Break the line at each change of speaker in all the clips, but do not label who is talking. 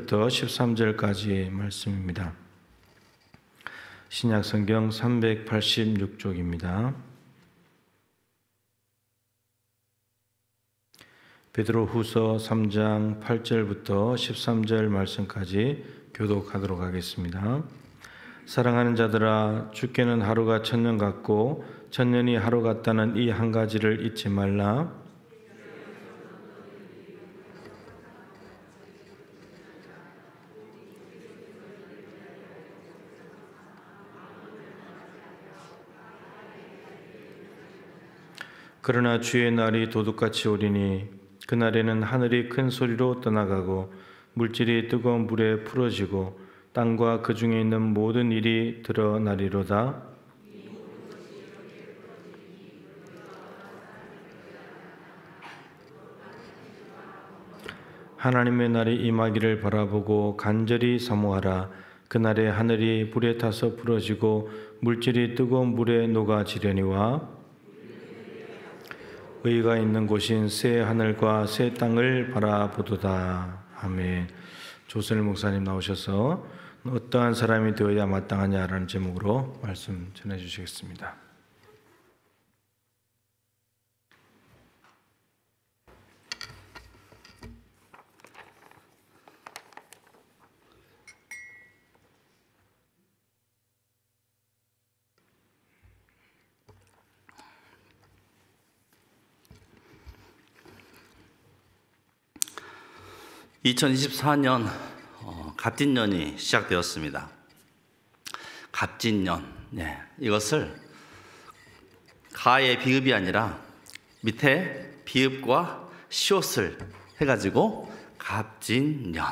8절부터 13절까지의 말씀입니다. 신약성경 386쪽입니다. 베드로후서 3장 8절부터 13절 말씀까지 교독하도록 하겠습니다. 사랑하는 자들아, 주께는 하루가 천년 같고 천년이 하루 같다는 이 한 가지를 잊지 말라. 그러나 주의 날이 도둑같이 오리니 그날에는 하늘이 큰 소리로 떠나가고 물질이 뜨거운 물에 풀어지고 땅과 그 중에 있는 모든 일이 드러나리로다. 하나님의 날이 임하기를 바라보고 간절히 사모하라. 그날에 하늘이 불에 타서 풀어지고 물질이 뜨거운 물에 녹아지려니와 의가 있는 곳인 새 하늘과 새 땅을 바라보도다. 아멘. 조선일 목사님 나오셔서 어떠한 사람이 되어야 마땅하냐라는 제목으로 말씀 전해 주시겠습니다.
2024년 갑진년이 시작되었습니다. 갑진년, 이것을 가의 비읍이 아니라 밑에 비읍과 시옷을 해가지고 갑진년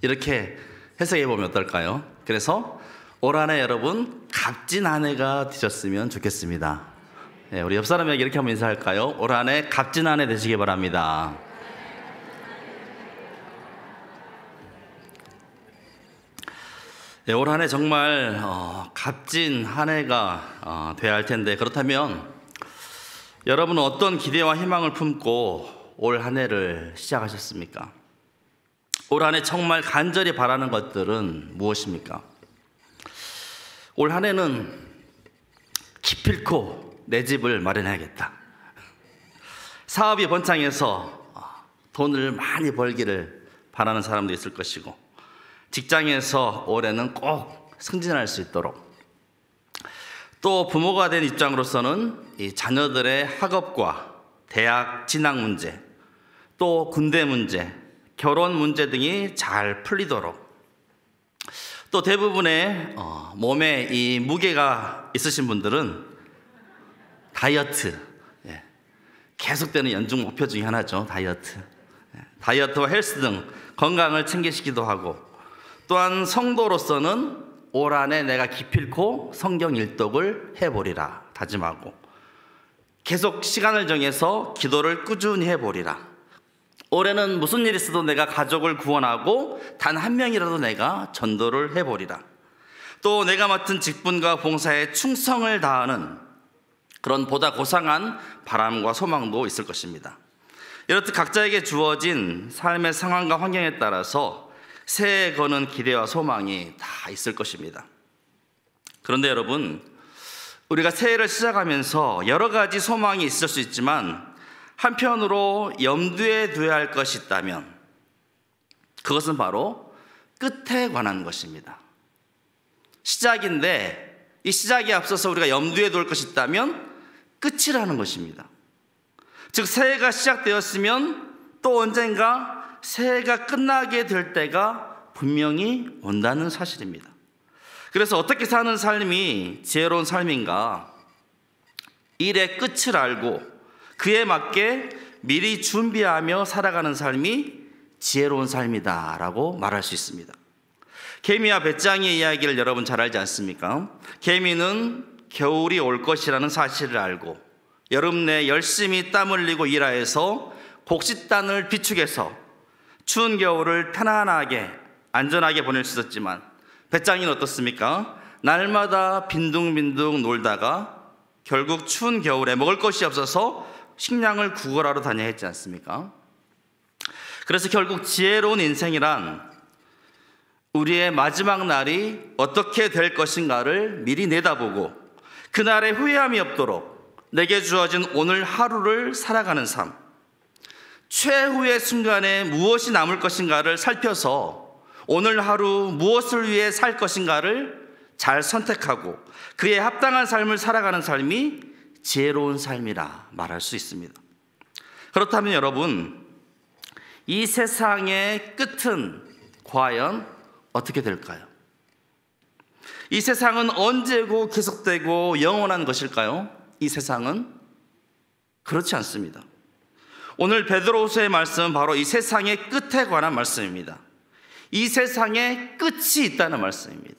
이렇게 해석해 보면 어떨까요? 그래서 올 한해 여러분 값진 한 해가 되셨으면 좋겠습니다. 우리 옆 사람에게 이렇게 한번 인사할까요? 올 한해 값진 한 해 되시기 바랍니다. 올 한해 정말 값진 한 해가 돼야 할 텐데, 그렇다면 여러분은 어떤 기대와 희망을 품고 올 한 해를 시작하셨습니까? 올 한 해 정말 간절히 바라는 것들은 무엇입니까? 올 한 해는 기필코 내 집을 마련해야겠다. 사업이 번창해서 돈을 많이 벌기를 바라는 사람도 있을 것이고, 직장에서 올해는 꼭 승진할 수 있도록, 또 부모가 된 입장으로서는 이 자녀들의 학업과 대학 진학 문제, 또 군대 문제, 결혼 문제 등이 잘 풀리도록, 또 대부분의 몸에 이 무게가 있으신 분들은 다이어트, 계속되는 연중 목표 중에 하나죠. 다이어트와 헬스 등 건강을 챙기시기도 하고, 또한 성도로서는 올 한해 내가 기필코 성경 일독을 해보리라 다짐하고, 계속 시간을 정해서 기도를 꾸준히 해보리라. 올해는 무슨 일이 있어도 내가 가족을 구원하고 단 한 명이라도 내가 전도를 해보리라. 또 내가 맡은 직분과 봉사에 충성을 다하는 그런 보다 고상한 바람과 소망도 있을 것입니다. 이렇듯 각자에게 주어진 삶의 상황과 환경에 따라서 새해에 거는 기대와 소망이 다 있을 것입니다. 그런데 여러분, 우리가 새해를 시작하면서 여러 가지 소망이 있을 수 있지만 한편으로 염두에 둬야 할 것이 있다면 그것은 바로 끝에 관한 것입니다. 시작인데 이 시작에 앞서서 우리가 염두에 둘 것이 있다면 끝이라는 것입니다. 즉, 새해가 시작되었으면 또 언젠가 새해가 끝나게 될 때가 분명히 온다는 사실입니다. 그래서 어떻게 사는 삶이 지혜로운 삶인가? 일의 끝을 알고 그에 맞게 미리 준비하며 살아가는 삶이 지혜로운 삶이다라고 말할 수 있습니다. 개미와 배짱이의 이야기를 여러분 잘 알지 않습니까? 개미는 겨울이 올 것이라는 사실을 알고 여름 내 열심히 땀 흘리고 일하여서 곡식단을 비축해서 추운 겨울을 편안하게 안전하게 보낼 수 있었지만, 배짱이는 어떻습니까? 날마다 빈둥빈둥 놀다가 결국 추운 겨울에 먹을 것이 없어서 식량을 구걸하러 다녀야 했지 않습니까? 그래서 결국 지혜로운 인생이란 우리의 마지막 날이 어떻게 될 것인가를 미리 내다보고 그날에 후회함이 없도록 내게 주어진 오늘 하루를 살아가는 삶, 최후의 순간에 무엇이 남을 것인가를 살펴서 오늘 하루 무엇을 위해 살 것인가를 잘 선택하고 그에 합당한 삶을 살아가는 삶이 지혜로운 삶이라 말할 수 있습니다. 그렇다면 여러분, 이 세상의 끝은 과연 어떻게 될까요? 이 세상은 언제고 계속되고 영원한 것일까요? 이 세상은 그렇지 않습니다. 오늘 베드로후서의 말씀은 바로 이 세상의 끝에 관한 말씀입니다. 이 세상에 끝이 있다는 말씀입니다.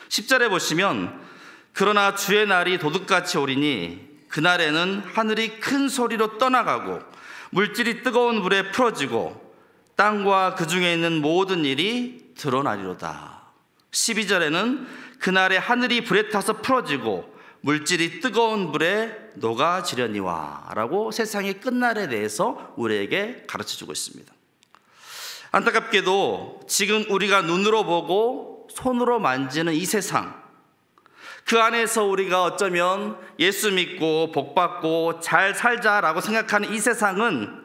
10절에 보시면 그러나 주의 날이 도둑같이 오리니 그날에는 하늘이 큰 소리로 떠나가고 물질이 뜨거운 불에 풀어지고 땅과 그 중에 있는 모든 일이 드러나리로다. 12절에는 그날에 하늘이 불에 타서 풀어지고 물질이 뜨거운 불에 녹아지려니와 라고 세상의 끝날에 대해서 우리에게 가르쳐주고 있습니다. 안타깝게도 지금 우리가 눈으로 보고 손으로 만지는 이 세상, 그 안에서 우리가 어쩌면 예수 믿고 복 받고 잘 살자라고 생각하는 이 세상은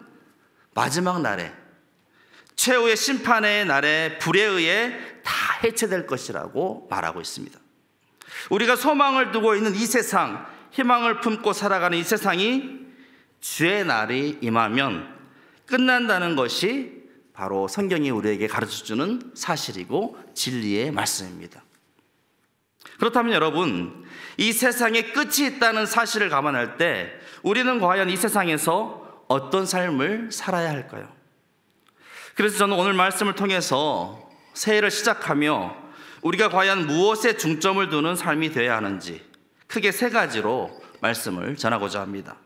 마지막 날에, 최후의 심판의 날에 불에 의해 다 해체될 것이라고 말하고 있습니다. 우리가 소망을 두고 있는 이 세상, 희망을 품고 살아가는 이 세상이 주의 날이 임하면 끝난다는 것이 바로 성경이 우리에게 가르쳐주는 사실이고 진리의 말씀입니다. 그렇다면 여러분, 이 세상에 끝이 있다는 사실을 감안할 때 우리는 과연 이 세상에서 어떤 삶을 살아야 할까요? 그래서 저는 오늘 말씀을 통해서 새해를 시작하며 우리가 과연 무엇에 중점을 두는 삶이 되어야 하는지 크게 세 가지로 말씀을 전하고자 합니다.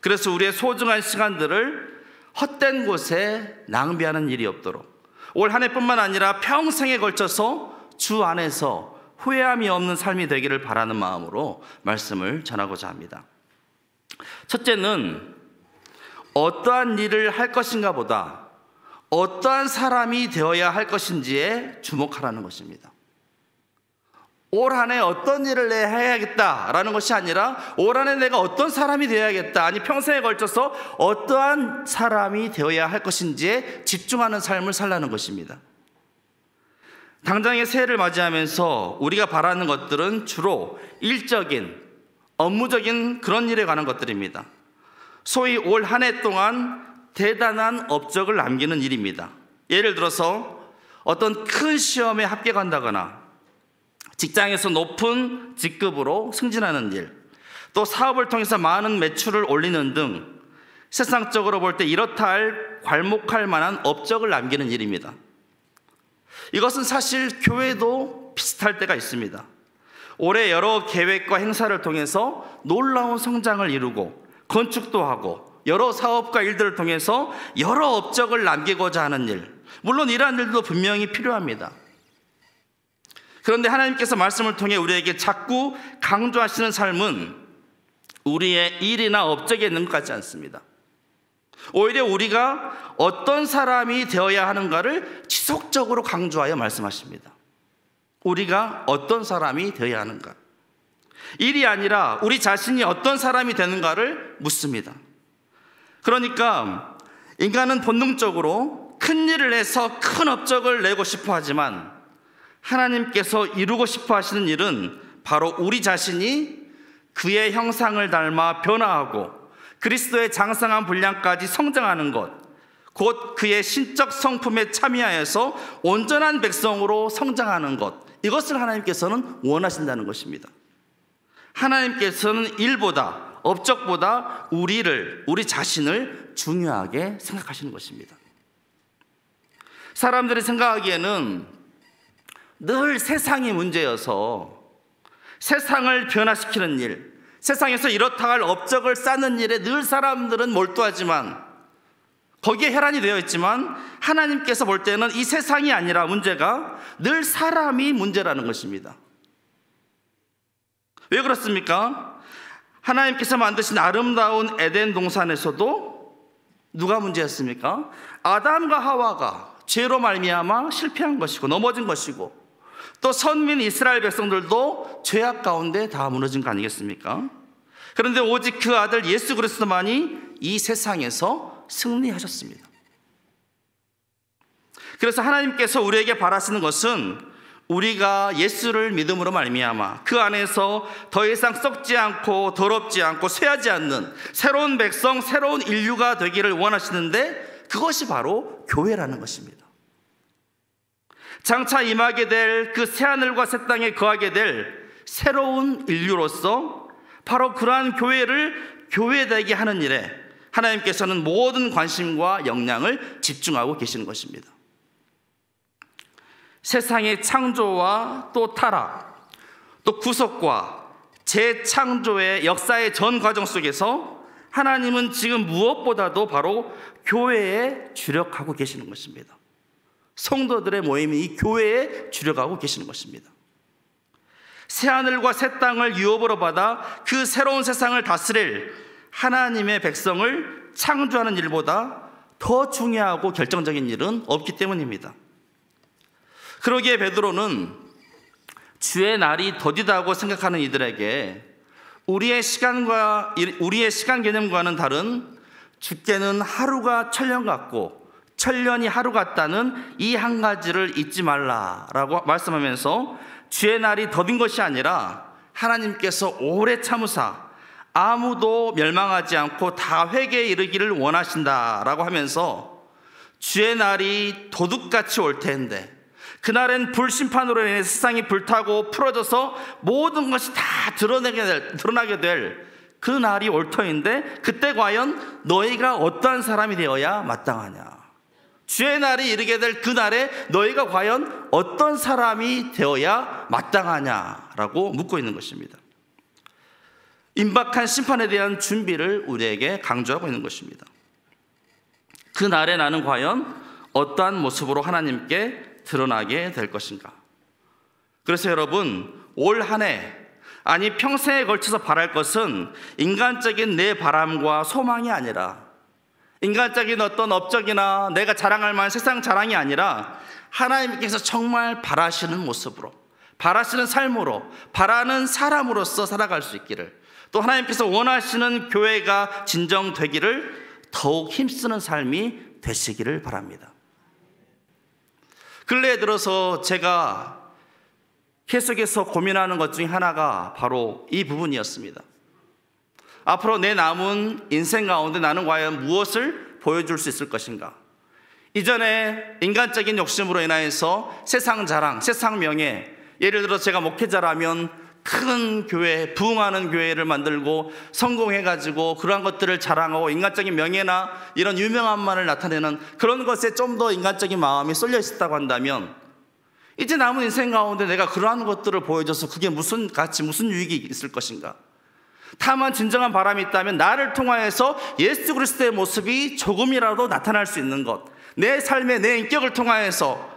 그래서 우리의 소중한 시간들을 헛된 곳에 낭비하는 일이 없도록 올 한 해뿐만 아니라 평생에 걸쳐서 주 안에서 후회함이 없는 삶이 되기를 바라는 마음으로 말씀을 전하고자 합니다. 첫째는 어떠한 일을 할 것인가 보다 어떠한 사람이 되어야 할 것인지에 주목하라는 것입니다. 올 한 해 어떤 일을 내가 해야겠다라는 것이 아니라 올 한 해 내가 어떤 사람이 되어야겠다, 아니 평생에 걸쳐서 어떠한 사람이 되어야 할 것인지에 집중하는 삶을 살라는 것입니다. 당장의 새해를 맞이하면서 우리가 바라는 것들은 주로 일적인, 업무적인 그런 일에 관한 것들입니다. 소위 올 한 해 동안 대단한 업적을 남기는 일입니다. 예를 들어서 어떤 큰 시험에 합격한다거나 직장에서 높은 직급으로 승진하는 일, 또 사업을 통해서 많은 매출을 올리는 등 세상적으로 볼 때 이렇다 할 괄목할 만한 업적을 남기는 일입니다. 이것은 사실 교회도 비슷할 때가 있습니다. 올해 여러 계획과 행사를 통해서 놀라운 성장을 이루고 건축도 하고 여러 사업과 일들을 통해서 여러 업적을 남기고자 하는 일, 물론 이러한 일도 분명히 필요합니다. 그런데 하나님께서 말씀을 통해 우리에게 자꾸 강조하시는 삶은 우리의 일이나 업적에 있는 것 같지 않습니다. 오히려 우리가 어떤 사람이 되어야 하는가를 지속적으로 강조하여 말씀하십니다. 우리가 어떤 사람이 되어야 하는가, 일이 아니라 우리 자신이 어떤 사람이 되는가를 묻습니다. 그러니까 인간은 본능적으로 큰 일을 해서 큰 업적을 내고 싶어 하지만 하나님께서 이루고 싶어 하시는 일은 바로 우리 자신이 그의 형상을 닮아 변화하고 그리스도의 장성한 분량까지 성장하는 것, 곧 그의 신적 성품에 참여하여서 온전한 백성으로 성장하는 것, 이것을 하나님께서는 원하신다는 것입니다. 하나님께서는 일보다, 업적보다 우리 자신을 중요하게 생각하시는 것입니다. 사람들이 생각하기에는 늘 세상이 문제여서 세상을 변화시키는 일, 세상에서 이렇다 할 업적을 쌓는 일에 늘 사람들은 몰두하지만 거기에 혈안이 되어 있지만 하나님께서 볼 때는 이 세상이 아니라 문제가 늘 사람이 문제라는 것입니다. 왜 그렇습니까? 하나님께서 만드신 아름다운 에덴 동산에서도 누가 문제였습니까? 아담과 하와가 죄로 말미암아 실패한 것이고 넘어진 것이고, 또 선민 이스라엘 백성들도 죄악 가운데 다 무너진 거 아니겠습니까? 그런데 오직 그 아들 예수 그리스도만이 이 세상에서 승리하셨습니다. 그래서 하나님께서 우리에게 바라시는 것은 우리가 예수를 믿음으로 말미암아 그 안에서 더 이상 썩지 않고 더럽지 않고 쇠하지 않는 새로운 백성, 새로운 인류가 되기를 원하시는데, 그것이 바로 교회라는 것입니다. 장차 임하게 될 그 새하늘과 새 땅에 거하게 될 새로운 인류로서 바로 그러한 교회를 교회되게 하는 일에 하나님께서는 모든 관심과 역량을 집중하고 계시는 것입니다. 세상의 창조와 또 타락, 또 구속과 재창조의 역사의 전 과정 속에서 하나님은 지금 무엇보다도 바로 교회에 주력하고 계시는 것입니다. 성도들의 모임이 이 교회에 주력하고 계시는 것입니다. 새하늘과 새 땅을 유업으로 받아 그 새로운 세상을 다스릴 하나님의 백성을 창조하는 일보다 더 중요하고 결정적인 일은 없기 때문입니다. 그러기에 베드로는 주의 날이 더디다고 생각하는 이들에게 우리의 시간 개념과는 다른 주께는 하루가 천년 같고 천년이 하루 같다는 이 한 가지를 잊지 말라라고 말씀하면서 주의 날이 더딘 것이 아니라 하나님께서 오래 참으사 아무도 멸망하지 않고 다 회개에 이르기를 원하신다라고 하면서 주의 날이 도둑같이 올 텐데, 그날엔 불심판으로 인해 세상이 불타고 풀어져서 모든 것이 다 드러나게 될 그 날이 올 터인데, 그때 과연 너희가 어떠한 사람이 되어야 마땅하냐? 주의 날이 이르게 될 그 날에 너희가 과연 어떤 사람이 되어야 마땅하냐라고 묻고 있는 것입니다. 임박한 심판에 대한 준비를 우리에게 강조하고 있는 것입니다. 그 날에 나는 과연 어떠한 모습으로 하나님께 드러나게 될 것인가? 그래서 여러분, 올 한 해, 아니 평생에 걸쳐서 바랄 것은 인간적인 내 바람과 소망이 아니라, 인간적인 어떤 업적이나 내가 자랑할 만한 세상 자랑이 아니라 하나님께서 정말 바라시는 모습으로, 바라시는 삶으로, 바라는 사람으로서 살아갈 수 있기를, 또 하나님께서 원하시는 교회가 진정되기를 더욱 힘쓰는 삶이 되시기를 바랍니다. 근래에 들어서 제가 계속해서 고민하는 것 중에 하나가 바로 이 부분이었습니다. 앞으로 내 남은 인생 가운데 나는 과연 무엇을 보여줄 수 있을 것인가? 이전에 인간적인 욕심으로 인하여서 세상 자랑, 세상 명예, 예를 들어 제가 목회자라면 큰 교회, 부흥하는 교회를 만들고 성공해가지고 그러한 것들을 자랑하고 인간적인 명예나 이런 유명함만을 나타내는 그런 것에 좀 더 인간적인 마음이 쏠려 있었다고 한다면, 이제 남은 인생 가운데 내가 그러한 것들을 보여줘서 그게 무슨 가치, 무슨 유익이 있을 것인가? 다만 진정한 바람이 있다면 나를 통하여서 예수 그리스도의 모습이 조금이라도 나타날 수 있는 것, 내 삶의 내 인격을 통하여서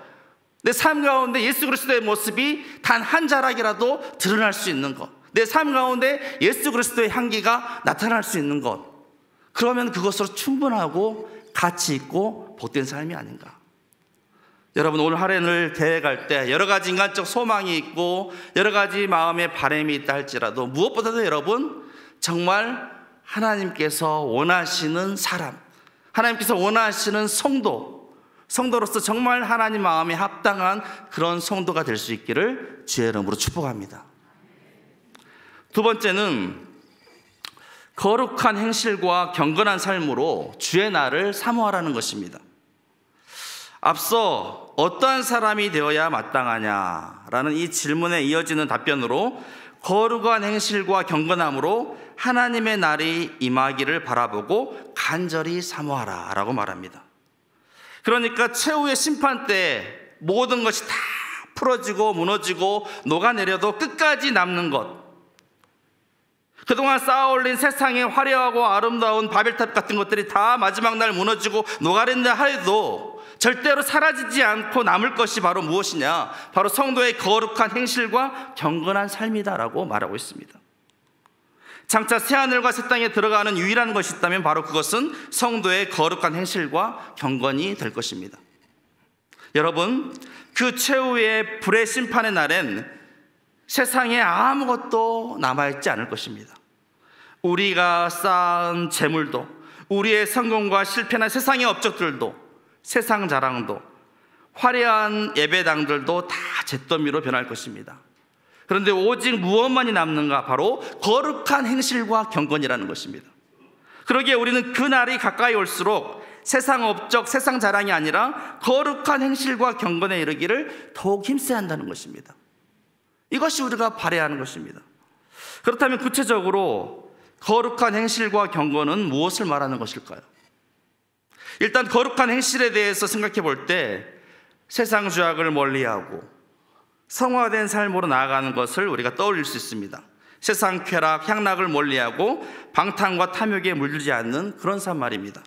내 삶 가운데 예수 그리스도의 모습이 단 한 자락이라도 드러날 수 있는 것, 내 삶 가운데 예수 그리스도의 향기가 나타날 수 있는 것, 그러면 그것으로 충분하고 가치 있고 복된 삶이 아닌가? 여러분, 오늘 한 해를 계획할 때 여러 가지 인간적 소망이 있고 여러 가지 마음의 바람이 있다 할지라도 무엇보다도 여러분, 정말 하나님께서 원하시는 사람, 하나님께서 원하시는 성도로서 정말 하나님 마음에 합당한 그런 성도가 될 수 있기를 주의 이름으로 축복합니다. 두 번째는 거룩한 행실과 경건한 삶으로 주의 날을 사모하라는 것입니다. 앞서 어떠한 사람이 되어야 마땅하냐라는 이 질문에 이어지는 답변으로 거룩한 행실과 경건함으로 하나님의 날이 임하기를 바라보고 간절히 사모하라 라고 말합니다. 그러니까 최후의 심판 때 모든 것이 다 풀어지고 무너지고 녹아내려도 끝까지 남는 것, 그동안 쌓아올린 세상의 화려하고 아름다운 바벨탑 같은 것들이 다 마지막 날 무너지고 녹아낸다 하여도 절대로 사라지지 않고 남을 것이 바로 무엇이냐? 바로 성도의 거룩한 행실과 경건한 삶이다라고 말하고 있습니다. 장차 새하늘과 새 땅에 들어가는 유일한 것이 있다면 바로 그것은 성도의 거룩한 행실과 경건이 될 것입니다. 여러분, 그 최후의 불의 심판의 날엔 세상에 아무것도 남아있지 않을 것입니다. 우리가 쌓은 재물도, 우리의 성공과 실패나 세상의 업적들도, 세상 자랑도, 화려한 예배당들도 다 잿더미로 변할 것입니다. 그런데 오직 무엇만이 남는가? 바로 거룩한 행실과 경건이라는 것입니다. 그러기에 우리는 그 날이 가까이 올수록 세상 업적, 세상 자랑이 아니라 거룩한 행실과 경건에 이르기를 더욱 힘써야 한다는 것입니다. 이것이 우리가 바라야 하는 것입니다. 그렇다면 구체적으로 거룩한 행실과 경건은 무엇을 말하는 것일까요? 일단 거룩한 행실에 대해서 생각해 볼 때 세상 죄악을 멀리하고 성화된 삶으로 나아가는 것을 우리가 떠올릴 수 있습니다. 세상 쾌락, 향락을 멀리하고 방탕과 탐욕에 물들지 않는 그런 삶 말입니다.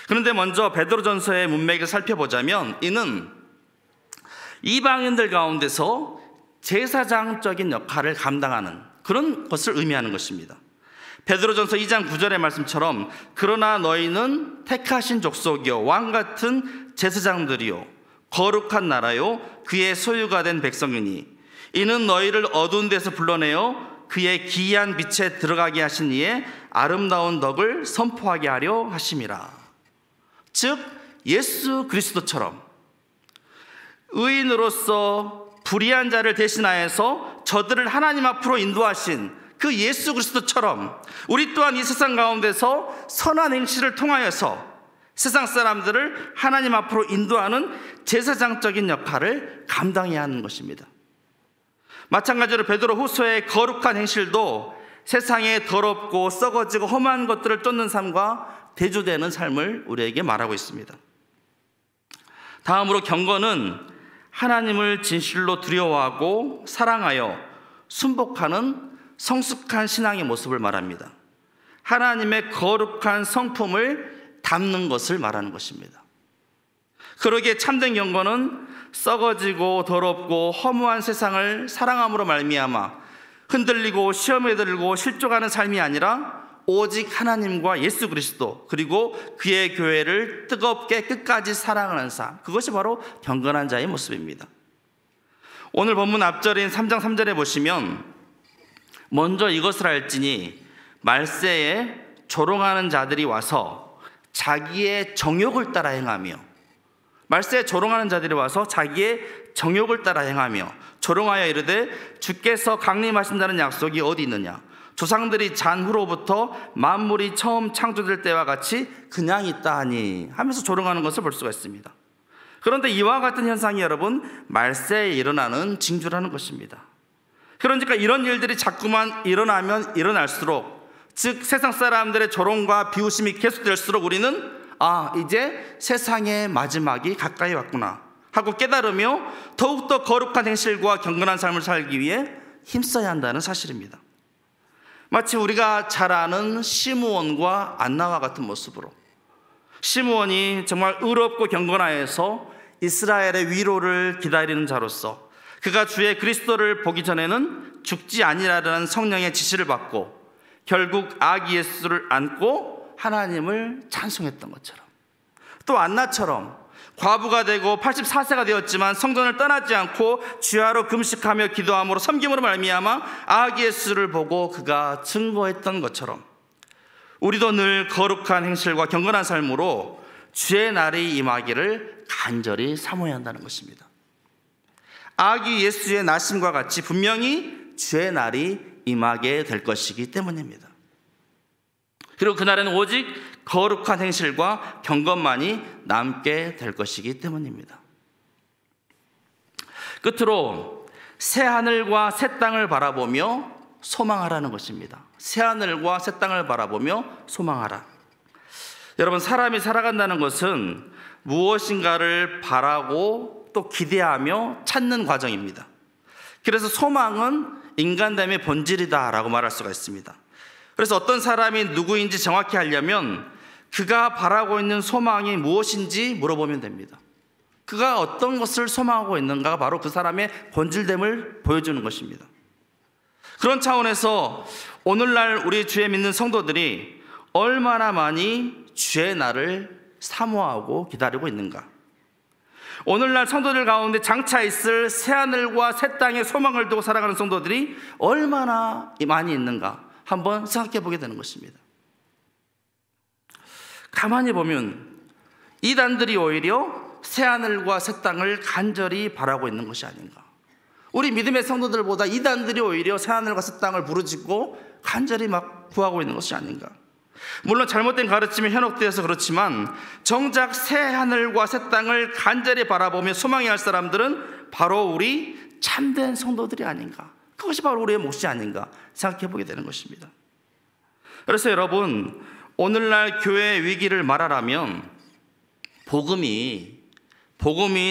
그런데 먼저 베드로전서의 문맥을 살펴보자면 이는 이방인들 가운데서 제사장적인 역할을 감당하는 그런 것을 의미하는 것입니다. 베드로전서 2장 9절의 말씀처럼 그러나 너희는 택하신 족속이요 왕같은 제사장들이요 거룩한 나라요 그의 소유가 된 백성이니 이는 너희를 어두운 데서 불러내어 그의 기이한 빛에 들어가게 하신 이의 아름다운 덕을 선포하게 하려 하심이라. 즉 예수 그리스도처럼 의인으로서 불의한 자를 대신하여서 저들을 하나님 앞으로 인도하신 그 예수 그리스도처럼 우리 또한 이 세상 가운데서 선한 행실을 통하여서 세상 사람들을 하나님 앞으로 인도하는 제사장적인 역할을 감당해야 하는 것입니다. 마찬가지로 베드로 후서의 거룩한 행실도 세상에 더럽고 썩어지고 험한 것들을 쫓는 삶과 대조되는 삶을 우리에게 말하고 있습니다. 다음으로 경건은 하나님을 진실로 두려워하고 사랑하여 순복하는 성숙한 신앙의 모습을 말합니다. 하나님의 거룩한 성품을 담는 것을 말하는 것입니다. 그러기에 참된 경건은 썩어지고 더럽고 허무한 세상을 사랑함으로 말미암아 흔들리고 시험에 들고 실족하는 삶이 아니라 오직 하나님과 예수 그리스도 그리고 그의 교회를 뜨겁게 끝까지 사랑하는 삶, 그것이 바로 경건한 자의 모습입니다. 오늘 본문 앞절인 3장 3절에 보시면 먼저 이것을 알지니 말세에 조롱하는 자들이 와서 자기의 정욕을 따라 행하며, 말세에 조롱하는 자들이 와서 자기의 정욕을 따라 행하며 조롱하여 이르되 주께서 강림하신다는 약속이 어디 있느냐? 조상들이 잔 후로부터 만물이 처음 창조될 때와 같이 그냥 있다 하니 하면서 조롱하는 것을 볼 수가 있습니다. 그런데 이와 같은 현상이 여러분 말세에 일어나는 징조라는 것입니다. 그러니까 이런 일들이 자꾸만 일어나면 일어날수록, 즉 세상 사람들의 조롱과 비웃음이 계속될수록 우리는 이제 세상의 마지막이 가까이 왔구나 하고 깨달으며 더욱더 거룩한 행실과 경건한 삶을 살기 위해 힘써야 한다는 사실입니다. 마치 우리가 잘 아는 시므온과 안나와 같은 모습으로, 시므온이 정말 의롭고 경건하여서 이스라엘의 위로를 기다리는 자로서 그가 주의 그리스도를 보기 전에는 죽지 아니라라는 성령의 지시를 받고 결국 아기 예수를 안고 하나님을 찬송했던 것처럼, 또 안나처럼 과부가 되고 84세가 되었지만 성전을 떠나지 않고 주야로 금식하며 기도함으로 섬김으로 말미암아 아기 예수를 보고 그가 증거했던 것처럼 우리도 늘 거룩한 행실과 경건한 삶으로 주의 날이 임하기를 간절히 사모해야 한다는 것입니다. 아기 예수의 나심과 같이 분명히 주의 날이 임하게 될 것이기 때문입니다. 그리고 그날에는 오직 거룩한 행실과 경건만이 남게 될 것이기 때문입니다. 끝으로 새 하늘과 새 땅을 바라보며 소망하라는 것입니다. 새 하늘과 새 땅을 바라보며 소망하라. 여러분, 사람이 살아간다는 것은 무엇인가를 바라고 또 기대하며 찾는 과정입니다. 그래서 소망은 인간됨의 본질이다라고 말할 수가 있습니다. 그래서 어떤 사람이 누구인지 정확히 알려면 그가 바라고 있는 소망이 무엇인지 물어보면 됩니다. 그가 어떤 것을 소망하고 있는가가 바로 그 사람의 본질됨을 보여주는 것입니다. 그런 차원에서 오늘날 우리 주의 믿는 성도들이 얼마나 많이 주의 날을 사모하고 기다리고 있는가? 오늘날 성도들 가운데 장차 있을 새하늘과 새 땅의 소망을 두고 살아가는 성도들이 얼마나 많이 있는가 한번 생각해 보게 되는 것입니다. 가만히 보면 이단들이 오히려 새하늘과 새 땅을 간절히 바라고 있는 것이 아닌가. 우리 믿음의 성도들보다 이단들이 오히려 새하늘과 새 땅을 부르짖고 간절히 막 구하고 있는 것이 아닌가. 물론 잘못된 가르침이 현혹되어서 그렇지만 정작 새하늘과 새 땅을 간절히 바라보며 소망해야 할 사람들은 바로 우리 참된 성도들이 아닌가. 그것이 바로 우리의 몫이 아닌가 생각해 보게 되는 것입니다. 그래서 여러분, 오늘날 교회의 위기를 말하라면 복음이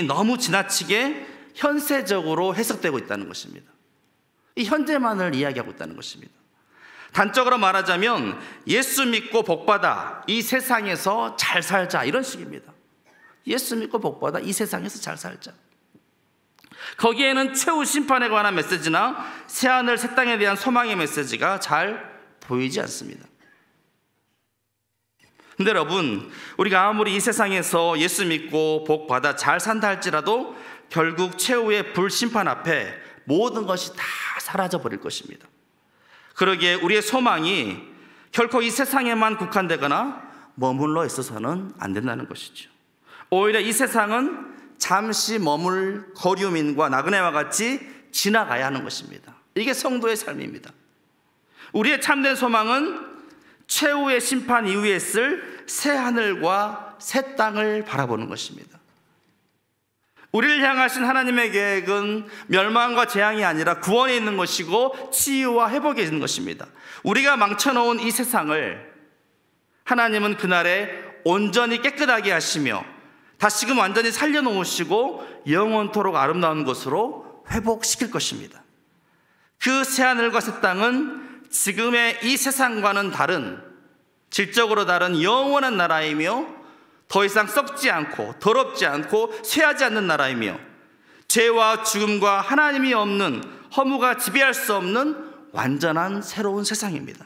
너무 지나치게 현세적으로 해석되고 있다는 것입니다. 이 현재만을 이야기하고 있다는 것입니다. 단적으로 말하자면 예수 믿고 복받아 이 세상에서 잘 살자, 이런 식입니다. 예수 믿고 복받아 이 세상에서 잘 살자. 거기에는 최후 심판에 관한 메시지나 새하늘 새 땅에 대한 소망의 메시지가 잘 보이지 않습니다. 근데 여러분, 우리가 아무리 이 세상에서 예수 믿고 복받아 잘 산다 할지라도 결국 최후의 불심판 앞에 모든 것이 다 사라져 버릴 것입니다. 그러기에 우리의 소망이 결코 이 세상에만 국한되거나 머물러 있어서는 안 된다는 것이죠. 오히려 이 세상은 잠시 머물 거류민과 나그네와 같이 지나가야 하는 것입니다. 이게 성도의 삶입니다. 우리의 참된 소망은 최후의 심판 이후에 있을 새 하늘과 새 땅을 바라보는 것입니다. 우리를 향하신 하나님의 계획은 멸망과 재앙이 아니라 구원에 있는 것이고 치유와 회복에 있는 것입니다. 우리가 망쳐놓은 이 세상을 하나님은 그날에 온전히 깨끗하게 하시며 다시금 완전히 살려놓으시고 영원토록 아름다운 것으로 회복시킬 것입니다. 그 새하늘과 새 땅은 지금의 이 세상과는 다른, 질적으로 다른 영원한 나라이며 더 이상 썩지 않고 더럽지 않고 쇠하지 않는 나라이며 죄와 죽음과 하나님이 없는, 허무가 지배할 수 없는 완전한 새로운 세상입니다.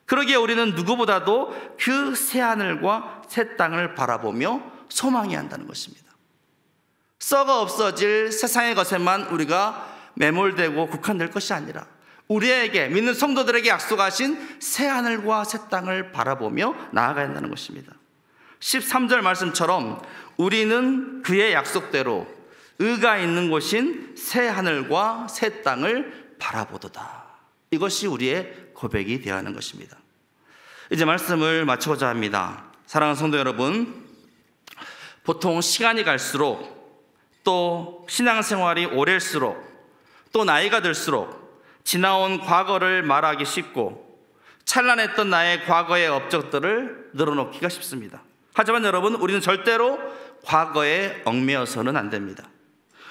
그러기에 우리는 누구보다도 그 새하늘과 새 땅을 바라보며 소망해야 한다는 것입니다. 썩어 없어질 세상의 것에만 우리가 매몰되고 국한될 것이 아니라 우리에게, 믿는 성도들에게 약속하신 새하늘과 새 땅을 바라보며 나아가야 한다는 것입니다. 13절 말씀처럼 우리는 그의 약속대로 의가 있는 곳인 새 하늘과 새 땅을 바라보도다. 이것이 우리의 고백이 되어야 하는 것입니다. 이제 말씀을 마치고자 합니다. 사랑하는 성도 여러분, 보통 시간이 갈수록, 또 신앙생활이 오래일수록, 또 나이가 들수록 지나온 과거를 말하기 쉽고 찬란했던 나의 과거의 업적들을 늘어놓기가 쉽습니다. 하지만 여러분, 우리는 절대로 과거에 얽매여서는 안 됩니다.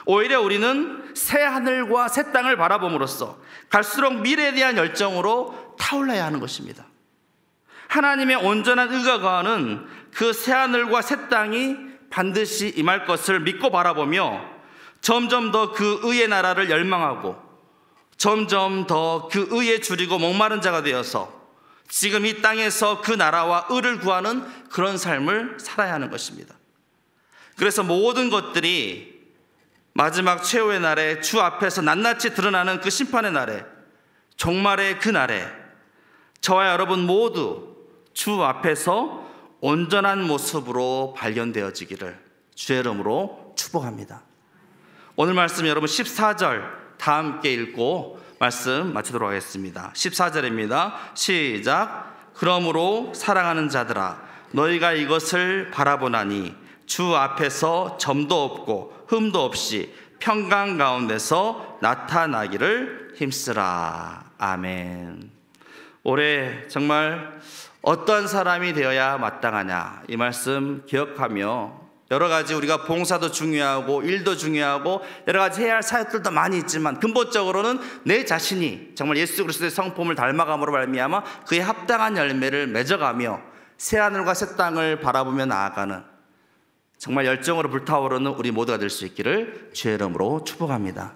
오히려 우리는 새 하늘과 새 땅을 바라봄으로써 갈수록 미래에 대한 열정으로 타올라야 하는 것입니다. 하나님의 온전한 의가 거하는 그 새 하늘과 새 땅이 반드시 임할 것을 믿고 바라보며 점점 더 그 의의 나라를 열망하고 점점 더 그 의에 줄이고 목마른 자가 되어서 지금 이 땅에서 그 나라와 의를 구하는 그런 삶을 살아야 하는 것입니다. 그래서 모든 것들이 마지막 최후의 날에 주 앞에서 낱낱이 드러나는 그 심판의 날에, 종말의 그 날에 저와 여러분 모두 주 앞에서 온전한 모습으로 발견되어지기를 주의 이름으로 축복합니다. 오늘 말씀 여러분 14절 다 함께 읽고 말씀 마치도록 하겠습니다. 14절입니다. 시작. 그러므로 사랑하는 자들아, 너희가 이것을 바라보나니 주 앞에서 점도 없고 흠도 없이 평강 가운데서 나타나기를 힘쓰라. 아멘. 올해 정말 어떤 사람이 되어야 마땅하냐, 이 말씀 기억하며 여러 가지 우리가 봉사도 중요하고 일도 중요하고 여러 가지 해야 할 사역들도 많이 있지만 근본적으로는 내 자신이 정말 예수 그리스도의 성품을 닮아감으로 말미암아 그에 합당한 열매를 맺어가며 새하늘과 새 땅을 바라보며 나아가는 정말 열정으로 불타오르는 우리 모두가 될 수 있기를 주의 이름으로 축복합니다.